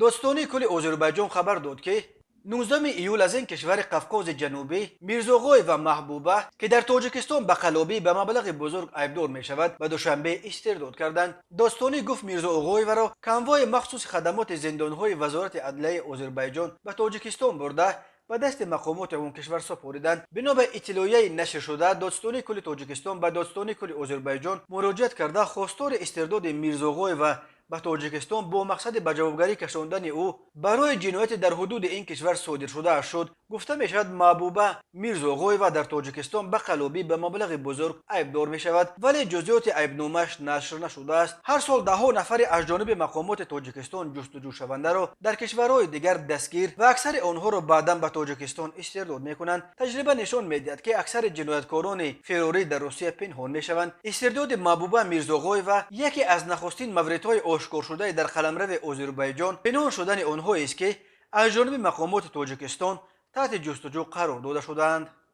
داستانی کل آذربایجان خبر داد که 19 ایول از این کشور قفقاز جنوبی میرزاغوی و محبوبه که در تاجیکستان به قلابی به مبلغ بزرگ عیبدار می شود به دوشنبه استرداد کردند. داستانی گفت میرزا اوغوی و را کنوای مخصوص خدمات زندانهای وزارت عدلیه آذربایجان به تاجیکستان برده به دست مقامات اون کشور سپردند. بنا به اطلاعیه نشر شده، دادستانی کل تاجیکستان به دادستانی کل آذربایجان مراجعت کرده خواستار استرداد میرزاغوی و به تاجیکستان با مقصد به جوابگری کشاندن او برای جنایت در حدود این کشور صادر شده شد. گفته می شود محبوبه میرزاغوی و در تاجیکستان به قلابی به مبلغ بزرگ عیبدار می شود، ولی جزئیات عیبنامه‌اش نشر نشده است. هر سال ده ها نفر از جانب مقامات تاجیکستان جستجو شونده را در کشورهای دیگر دستگیر و اکثر آنها را بعدا به تاجیکستان استرداد می کنند. تجربه نشان می دهد که اکثر جنایتکاران فراری در روسیه پنهان می شوند. استرداد محبوبه میرزاغوی و یکی از نخستین موردهای آشکار شده در قلمرو آذربایجان پنهان شدن آنها است که از جانب مقامات تاجیکستان تحت جستجو قرار داده شدند.